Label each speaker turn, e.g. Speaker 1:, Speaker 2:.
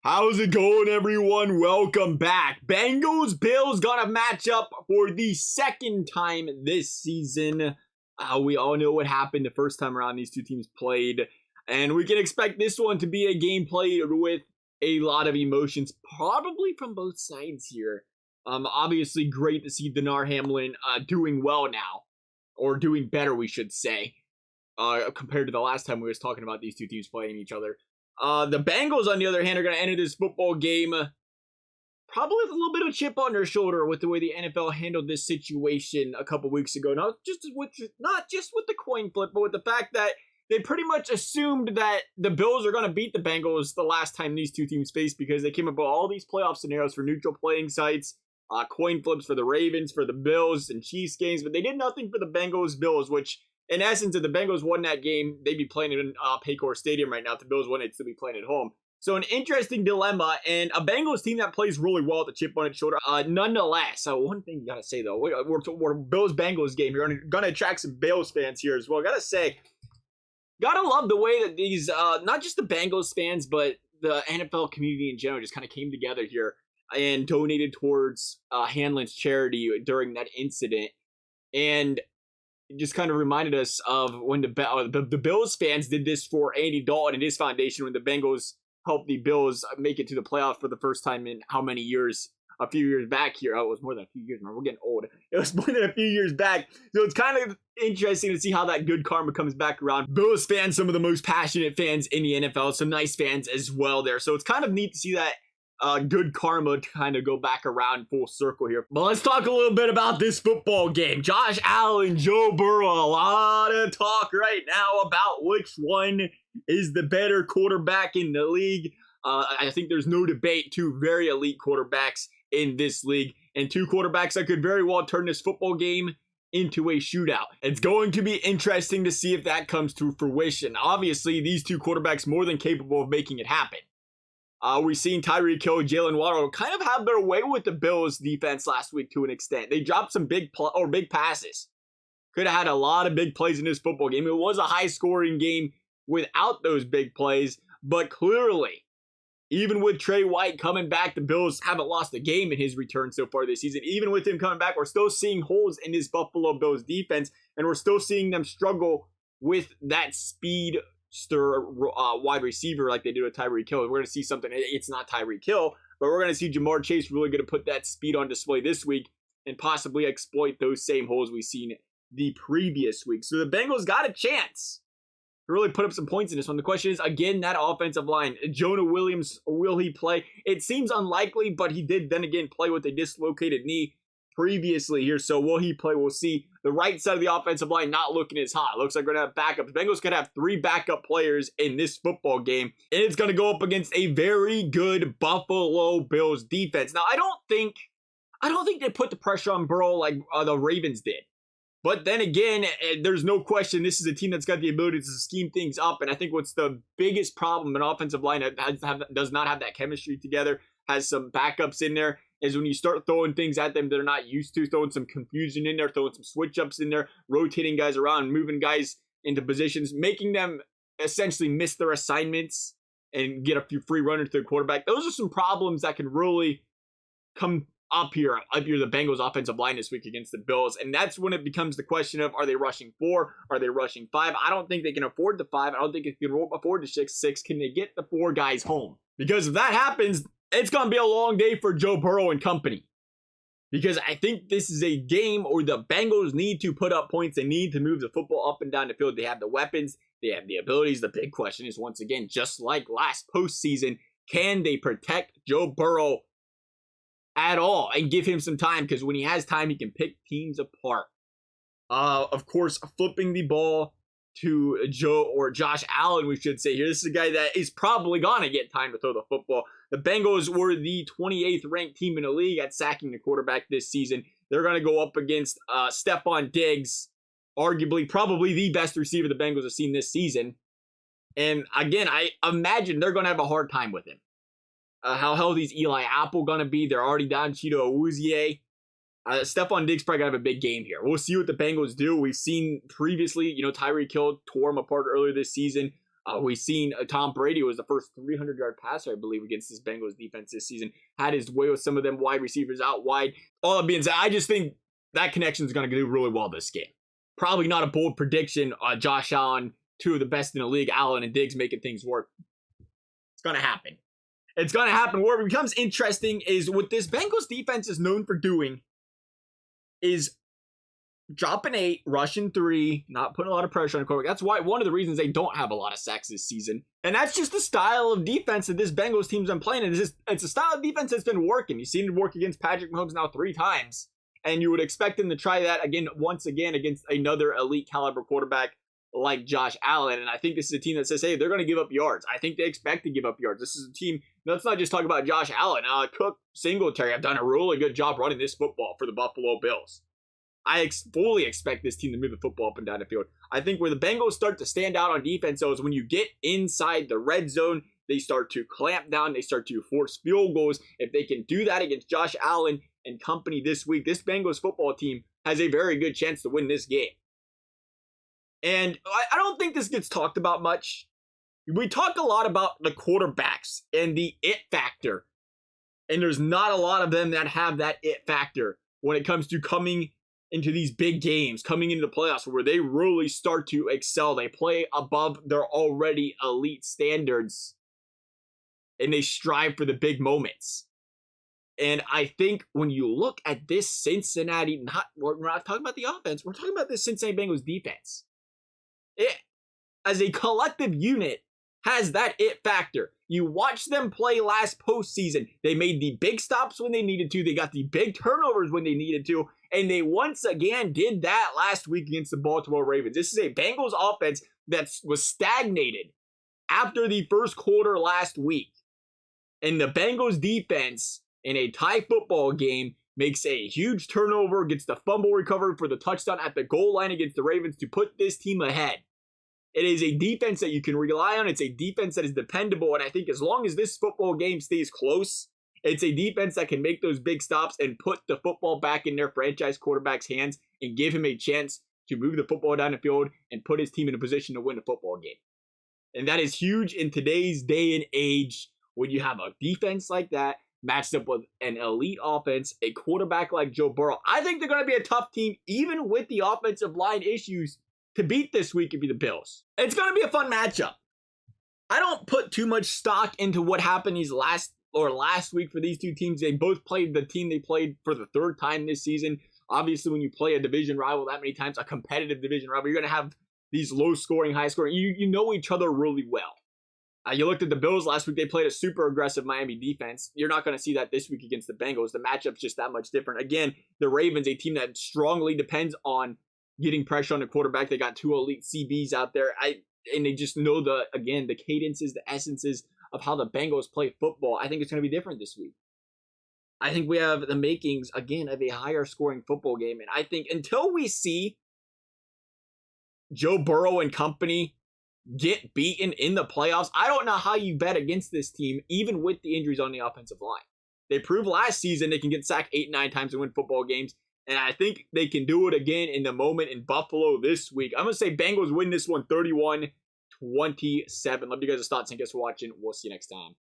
Speaker 1: How's it going, everyone? Welcome back. Bengals Bills gonna match up for the second time this season. We all know what happened the first time around these two teams played, and we can expect this one to be a game played with a lot of emotions, probably from both sides here. Obviously, great to see Denar Hamlin doing well now, or doing better, we should say, compared to the last time we was talking about these two teams playing each other. The Bengals, on the other hand, are going to enter this football game probably with a little bit of a chip on their shoulder with the way the NFL handled this situation a couple weeks ago. Not just with the coin flip, but with the fact that they pretty much assumed that the Bills are going to beat the Bengals the last time these two teams faced, because they came up with all these playoff scenarios for neutral playing sites, coin flips for the Ravens, for the Bills, and Chiefs games, but they did nothing for the Bengals-Bills, which in essence, if the Bengals won that game, they'd be playing in Paycor Stadium right now. If the Bills won, they'd still be playing at home. So an interesting dilemma, and a Bengals team that plays really well at the chip on its shoulder. Nonetheless, so one thing you gotta say though, we're Bills-Bengals game. You're gonna attract some Bills fans here as well. Gotta say, gotta love the way that these, not just the Bengals fans, but the NFL community in general just kind of came together here and donated towards Hanlon's charity during that incident. And it just kind of reminded us of when the Bills fans did this for Andy Dalton and his foundation when the Bengals helped the Bills make it to the playoffs for the first time in how many years? A few years back here. Oh, it was more than a few years. Man, we're getting old. It was more than a few years back. So it's kind of interesting to see how that good karma comes back around. Bills fans, some of the most passionate fans in the NFL. Some nice fans as well there. So it's kind of neat to see that good karma to kind of go back around full circle here. But let's talk a little bit about this football game. Josh Allen, Joe Burrow, a lot of talk right now about which one is the better quarterback in the league. I think there's no debate. Two very elite quarterbacks in this league, and two quarterbacks that could very well turn this football game into a shootout. It's going to be interesting to see if that comes to fruition. Obviously, these two quarterbacks more than capable of making it happen. We've seen Tyreek Hill, Jalen Waddle kind of have their way with the Bills defense last week to an extent. They dropped some big passes. Could have had a lot of big plays in this football game. It was a high-scoring game without those big plays, but clearly, even with Trey White coming back, the Bills haven't lost a game in his return so far this season. Even with him coming back, we're still seeing holes in this Buffalo Bills defense, and we're still seeing them struggle with that speed wide receiver like they did with Tyreek Hill. We're going to see something. It's not Tyreek Hill, but we're going to see Jamar Chase really going to put that speed on display this week and possibly exploit those same holes we've seen the previous week. So the Bengals got a chance to really put up some points in this one. The question is, again, that offensive line. Jonah Williams, will he play? It seems unlikely, but he did then again play with a dislocated knee previously here. So will he play? We'll see. The right side of the offensive line not looking as hot. Looks like we're going to have backups. The Bengals could have three backup players in this football game, and it's going to go up against a very good Buffalo Bills defense. Now, I don't think they put the pressure on Burrow like the Ravens did. But then again, there's no question this is a team that's got the ability to scheme things up. And I think what's the biggest problem, an offensive line that does not have that chemistry together, has some backups in there, is when you start throwing things at them they're not used to, throwing some confusion in there, throwing some switch-ups in there, rotating guys around, moving guys into positions, making them essentially miss their assignments and get a few free runners to the quarterback. Those are some problems that can really come up here the Bengals offensive line this week against the Bills. And that's when it becomes the question of, are they rushing 4? Are they rushing 5? I don't think they can afford the 5. I don't think they can afford the 6. Can they get the 4 guys home? Because if that happens, it's going to be a long day for Joe Burrow and company. Because I think this is a game where the Bengals need to put up points. They need to move the football up and down the field. They have the weapons. They have the abilities. The big question is, once again, just like last postseason, can they protect Joe Burrow at all and give him some time? Because when he has time, he can pick teams apart. Of course, flipping the ball to Josh Allen, we should say here. This is a guy that is probably going to get time to throw the football. The Bengals were the 28th ranked team in the league at sacking the quarterback this season. They're going to go up against Stephon Diggs, arguably probably the best receiver the Bengals have seen this season. And again, I imagine they're going to have a hard time with him. How healthy is Eli Apple going to be? They're already down Cheeto Awuzie. Stephon Diggs probably going to have a big game here. We'll see what the Bengals do. We've seen previously, Tyreek Hill tore him apart earlier this season. We've seen Tom Brady was the first 300-yard passer, I believe, against this Bengals defense this season. Had his way with some of them wide receivers out wide. All that being said, I just think that connection is going to do really well this game. Probably not a bold prediction. Josh Allen, two of the best in the league, Allen and Diggs making things work. It's going to happen. It's going to happen. Where it becomes interesting is what this Bengals defense is known for doing is dropping 8, rushing 3, not putting a lot of pressure on the quarterback. That's why one of the reasons they don't have a lot of sacks this season. And that's just the style of defense that this Bengals team's been playing. It's a style of defense that's been working. You've seen it work against Patrick Mahomes now 3 times. And you would expect them to try that once again against another elite caliber quarterback like Josh Allen. And I think this is a team that says, hey, they're going to give up yards. I think they expect to give up yards. This is a team, let's not just talk about Josh Allen. Cook, Singletary have done a really good job running this football for the Buffalo Bills. I fully expect this team to move the football up and down the field. I think where the Bengals start to stand out on defense, though, is when you get inside the red zone, they start to clamp down, they start to force field goals. If they can do that against Josh Allen and company this week, this Bengals football team has a very good chance to win this game. And I don't think this gets talked about much. We talk a lot about the quarterbacks and the it factor. And there's not a lot of them that have that it factor when it comes to coming into these big games, coming into the playoffs where they really start to excel. They play above their already elite standards and they strive for the big moments. And I think when you look at this Cincinnati, we're not talking about the offense, we're talking about this Cincinnati Bengals defense. It, as a collective unit, has that it factor. You watch them play last postseason. They made the big stops when they needed to. They got the big turnovers when they needed to. And they once again did that last week against the Baltimore Ravens. This is a Bengals offense that was stagnated after the first quarter last week. And the Bengals defense in a tie football game makes a huge turnover, gets the fumble recovered for the touchdown at the goal line against the Ravens to put this team ahead. It is a defense that you can rely on. It's a defense that is dependable. And I think as long as this football game stays close, it's a defense that can make those big stops and put the football back in their franchise quarterback's hands and give him a chance to move the football down the field and put his team in a position to win a football game. And that is huge in today's day and age when you have a defense like that matched up with an elite offense, a quarterback like Joe Burrow. I think they're going to be a tough team, even with the offensive line issues, to beat this week if you're the Bills. It's going to be a fun matchup. I don't put too much stock into what happened last week for these two teams. They both played the team they played for the 3rd time this season. Obviously, when you play a division rival that many times, a competitive division rival, you're going to have these low-scoring, high-scoring. You know each other really well. You looked at the Bills last week. They played a super aggressive Miami defense. You're not going to see that this week against the Bengals. The matchup's just that much different. Again, the Ravens, a team that strongly depends on getting pressure on the quarterback. They got 2 elite CBs out there. And they just know the cadences, the essences of how the Bengals play football. I think it's going to be different this week. I think we have the makings, again, of a higher scoring football game. And I think until we see Joe Burrow and company get beaten in the playoffs, I don't know how you bet against this team, even with the injuries on the offensive line. They proved last season they can get sacked 8-9 times and win football games. And I think they can do it again in the moment in Buffalo this week. I'm going to say Bengals win this one 31-27. Love you guys' thoughts and guys for watching. We'll see you next time.